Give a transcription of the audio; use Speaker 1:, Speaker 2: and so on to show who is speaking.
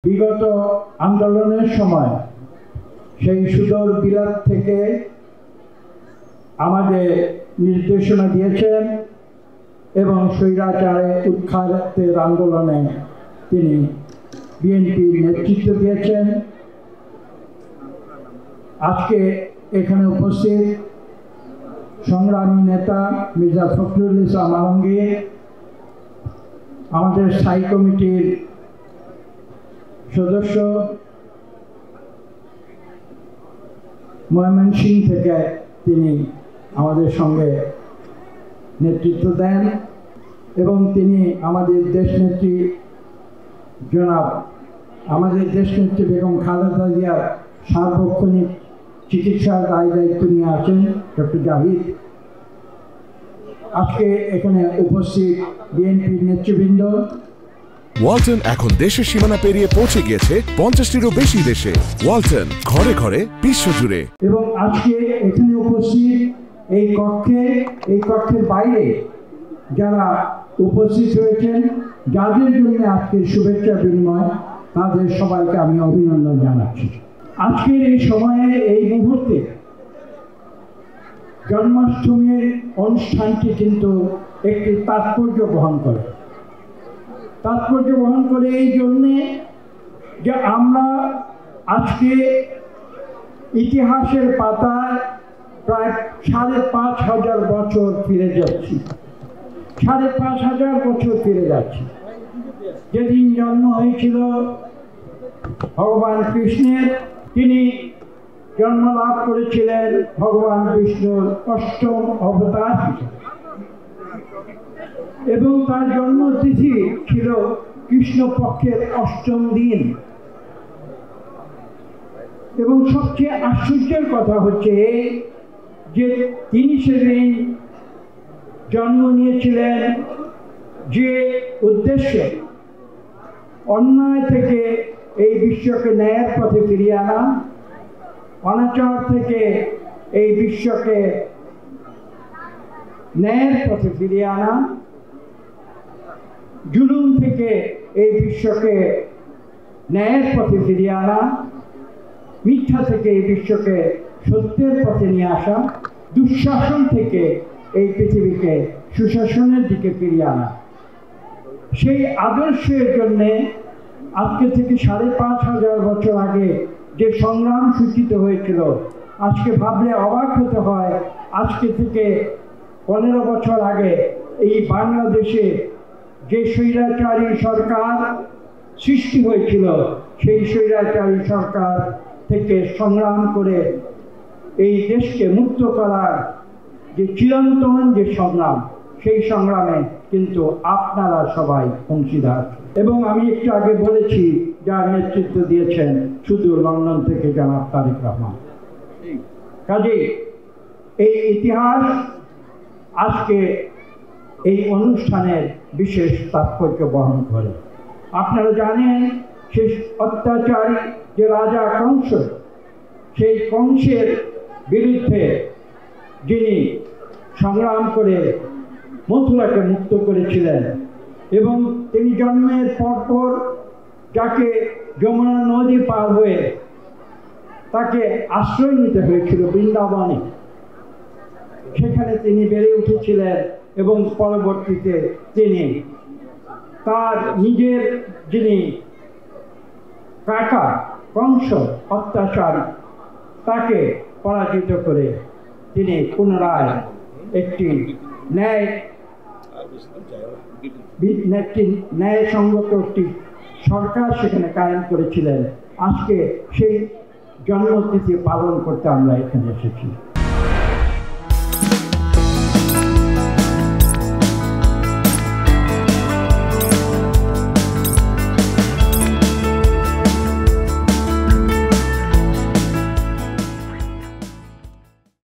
Speaker 1: বিগত আন্দোলনের সময় সেই সুদূর বিলাত থেকে আমাদের নির্দেশনা দিয়েছেন এবং স্বৈরাচারে উৎখাতের আন্দোলনে তিনি বিএনপির নেতৃত্ব দিয়েছেন। আজকে এখানে উপস্থিত সংগ্রামী নেতা মির্জা ফখরুল ইসলাম আলমগীর, আমাদের স্থায়ী কমিটির সদস্য, ময়মনসিংহ থেকে তিনি আমাদের সঙ্গে নেতৃত্ব দেন এবং তিনি আমাদের দেশনেত্রী বেগম খালেদা জিয়ার সার্বক্ষণিক চিকিৎসার দায়িত্ব নিয়ে আছেন ডক্টর জাহিদ। আজকে এখানে উপস্থিত বিএনপির নেতৃবৃন্দ।
Speaker 2: ওয়ালটন এখন দেশের সীমানা পেরিয়ে পৌঁছে গিয়েছে 50টিরও বেশি দেশে। ওয়ালটন, ঘরে ঘরে, বিশ্বজুড়ে।
Speaker 1: এবং আজকে এখানে উপস্থিত এই কক্ষের বাইরে যারা উপস্থিত হয়েছেন, যাদের জন্য আজকের শুভেচ্ছা বিনিময়, তাদের সবাইকে আমি অভিনন্দন জানাচ্ছি। আজকের এই সময়ে, এই মুহূর্তে জন্মাষ্টমীর অনুষ্ঠানটি কিন্তু একটি তাৎপর্য বহন করে এই জন্যে যে আমরা আজকে ইতিহাসের পাতায় প্রায় 5,500 বছর ফিরে যাচ্ছি। 5,500 বছর ফিরে যাচ্ছি, যেদিন জন্ম হয়েছিল ভগবান কৃষ্ণের। তিনি জন্ম লাভ করেছিলেন ভগবান বিষ্ণুর 8ম অবতার এবং তার জন্মতিথি ছিল কৃষ্ণপক্ষের 8ম দিন। এবং সবচেয়ে আশ্চর্যের কথা হচ্ছে যে তিনি সেদিন জন্ম নিয়েছিলেন যে উদ্দেশ্যে, অন্যায় থেকে এই বিশ্বকে ন্যায়ের পথে ফিরিয়ে আনা, অনাচার থেকে এই বিশ্বকে ন্যায়ের পথে ফিরিয়ে আনা, জুলুম থেকে এই বিশ্বকে ন্যায়ের পথে ফিরিয়ে আনা, মিথ্যা থেকে এই বিশ্বকে সত্যের পথে নিয়ে আসা, দুঃশাসন থেকে এই পৃথিবীকে সুশাসনের দিকে ফিরিয়ে আনা। সেই আদর্শের জন্যে আজকে থেকে 5,500 বছর আগে যে সংগ্রাম সূচিত হয়েছিল, আজকে ভাবলে অবাক হতে হয়। আজকে থেকে 15 বছর আগে এই বাংলাদেশে যে স্বৈরাচারী সরকার সৃষ্টি হয়েছিল, সেই স্বৈরাচারী সরকার থেকে সংগ্রাম করে এই দেশকে মুক্ত করার যে চিরন্তন যে সংগ্রাম, সেই সংগ্রামে কিন্তু আপনারা সবাই অংশীদার। এবং আমি একটু আগে বলেছি, যার নেতৃত্ব দিয়েছেন সুদূর লন্ডন থেকে জনাব তারেক রহমান। কাজেই এই ইতিহাস আজকে এই অনুষ্ঠানের বিশেষ তাৎপর্য বহন করে। আপনারা জানেন, সেই অত্যাচারী যে রাজা কংস, সেই কংসের বিরুদ্ধে যিনি সংগ্রাম করে মথুরাকে মুক্ত করেছিলেন এবং তিনি জন্মের পরপর যাকে যমুনা নদী পার হয়ে তাকে আশ্রয় নিতে হয়েছিল বৃন্দাবনে, সেখানে তিনি বেড়ে উঠেছিলেন এবং পরবর্তীতে তিনি তার নিজের যিনি কাকা কংস অত্যাচারী, তাকে পরাজিত করে তিনি পুনরায় একটি ন্যায়সঙ্গত একটি সরকার সেখানে কায়েম করেছিলেন। আজকে সেই জন্মতিথি পালন করতে আমরা এখানে এসেছি।